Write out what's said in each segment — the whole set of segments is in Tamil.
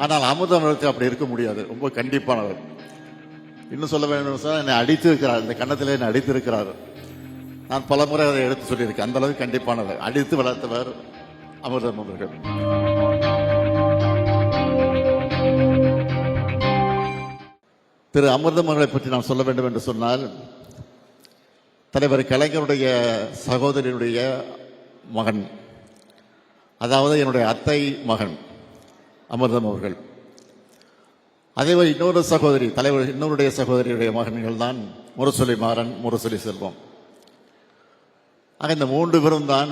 ஆனால் அமுதமிழத்தில் அப்படி இருக்க முடியாது. ரொம்ப கண்டிப்பானவர். இன்னும் சொல்ல வேண்டும் சார், என்னை அடித்து இருக்கிறார். இந்த கன்னத்தில் என்னை அடித்து இருக்கிறார். நான் பல முறை அதை எடுத்து சொல்லியிருக்கேன். அந்த அளவுக்கு கண்டிப்பானவர், அடித்து வளர்த்தவர் அமிர்தம் அவர்கள். திரு அமிர்தம் அவர்களை பற்றி நான் சொல்ல வேண்டும் என்று சொன்னால், தலைவர் கலைஞருடைய சகோதரியுடைய மகன், அதாவது என்னுடைய அத்தை மகன் அமிர்தம் அவர்கள். அதேபோல் இன்னொரு சகோதரி, தலைவர் இன்னொருடைய சகோதரியுடைய மகன்கள் தான் முரசொலி மாறன், முரசொலி செல்வம். ஆக இந்த மூன்று பேரும் தான்,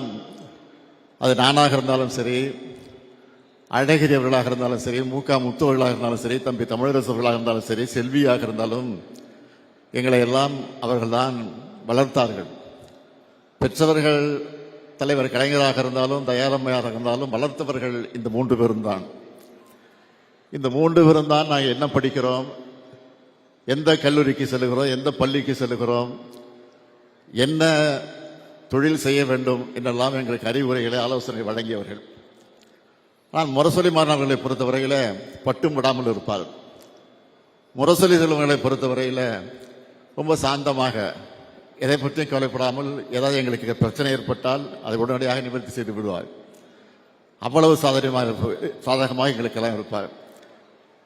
அது நானாக இருந்தாலும் சரி, அழகிரி அவர்களாக இருந்தாலும் சரி, மூகா முத்துவர்களாக இருந்தாலும் சரி, தம்பி தமிழரசு அவர்களாக இருந்தாலும் சரி, செல்வியாக இருந்தாலும் எங்களை எல்லாம் அவர்கள்தான் வளர்த்தார்கள். பெற்றவர்கள் தலைவர் கலைஞராக இருந்தாலும் தயாரம்மையாக இருந்தாலும் வளர்த்தவர்கள் இந்த மூன்று பேரும் தான். இந்த மூன்று பேரும் தான் நாங்கள் என்ன படிக்கிறோம், எந்த கல்லூரிக்கு செல்லுகிறோம், எந்த பள்ளிக்கு செல்லுகிறோம், என்ன தொழில் செய்ய வேண்டும் என்றெல்லாம் எங்களுக்கு அறிவுரைகளை ஆலோசனை வழங்கியவர்கள். நான் முரசொலி மாணவர்களை பொறுத்தவரையில் பட்டும் விடாமல் இருப்பார். முரசொலி செல்வங்களை பொறுத்தவரையில் ரொம்ப சாந்தமாக, எதை பற்றியும் கவலைப்படாமல், ஏதாவது எங்களுக்கு பிரச்சனை ஏற்பட்டால் அதை உடனடியாக நிவர்த்தி செய்து விடுவார். அவ்வளவு சாதகமாக எங்களுக்கெல்லாம் இருப்பார்.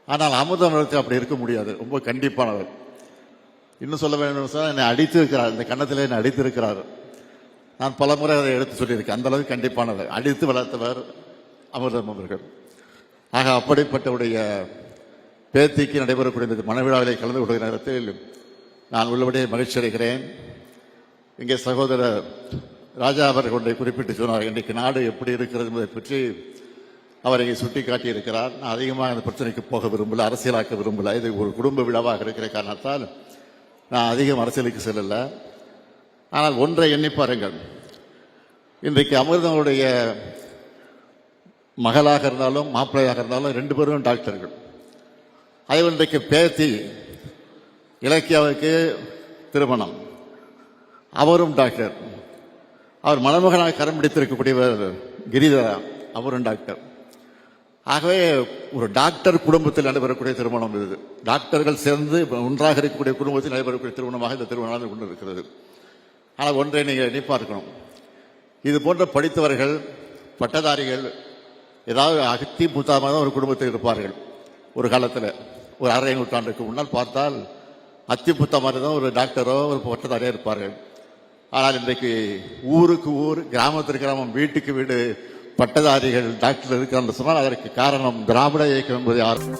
ஆனால் அமுதமிழத்தில் அப்படி இருக்க முடியாது. ரொம்ப கண்டிப்பானவர். இன்னும் சொல்ல வேண்டும் சார், என்னை அடித்து இருக்கிறார். இந்த கன்னத்தில் என்னை அடித்து இருக்கிறார். நான் பல முறை அதை எடுத்து சொல்லியிருக்கேன். அந்த அளவுக்கு கண்டிப்பானவர், அடித்து வளர்த்தவர் அமிர்தம் அவர்கள். ஆக அப்படிப்பட்டவுடைய பேத்திக்கு நடைபெறக்கூடிய மனவிழாவிலே கலந்து கொள்கிற நேரத்தில் நான் உள்ளபடியே மகிழ்ச்சி அடைகிறேன். இங்கே சகோதரர் ராஜா அவர்களுடைய குறிப்பிட்டு சொன்னார், இன்றைக்கு நாடு எப்படி இருக்கிறது என்பதை பற்றி அவர் இங்கே சுட்டி காட்டியிருக்கிறார். நான் அதிகமாக அந்த பிரச்சனைக்கு போக விரும்பல, அரசியலாக்க விரும்பல. இது ஒரு குடும்ப விழாவாக இருக்கிற காரணத்தால் நான் அதிகம் அரசியலுக்கு செல்லல. ஆனால் ஒன்றை எண்ணி பாருங்கள், இன்றைக்கு அமிர்தனுடைய மகளாக இருந்தாலும் மாப்பிள்ளையாக இருந்தாலும் ரெண்டு பேரும் டாக்டர்கள். அதே இன்றைக்கு பேத்தி இலக்கியாவுக்கு திருமணம், அவரும் டாக்டர். அவர் மணமகனாக கரம் பிடித்திருக்கக்கூடியவர் கிரிதரா, அவரும் டாக்டர். ஆகவே ஒரு டாக்டர் குடும்பத்தில் நடைபெறக்கூடிய திருமணம் இது. டாக்டர்கள் சேர்ந்து ஒன்றாக இருக்கக்கூடிய குடும்பத்தில் நடைபெறக்கூடிய திருமணமாக இந்த திருமணம் கொண்டு இருக்கிறது. ஆனால் ஒன்றை நீங்கள் எண்ணி பார்க்கணும், இது போன்ற படித்தவர்கள் பட்டதாரிகள் ஏதாவது அகத்தி புத்தாமாக தான் ஒரு குடும்பத்தில் இருப்பார்கள். ஒரு காலத்தில் ஒரு அரை நூற்றாண்டுக்கு முன்னால் பார்த்தால் அத்தி புத்த மாதிரி தான் ஒரு டாக்டரோ ஒரு பட்டதாரியாக இருப்பார்கள். ஆனால் இன்றைக்கு ஊருக்கு ஊர், கிராமத்திற்கு கிராமம், வீட்டுக்கு வீடு பட்டதாரிகள் டாக்டர் இருக்கிறார்கள் சொன்னால் அதற்கு காரணம் திராவிட இயக்கம் என்பது யாரும்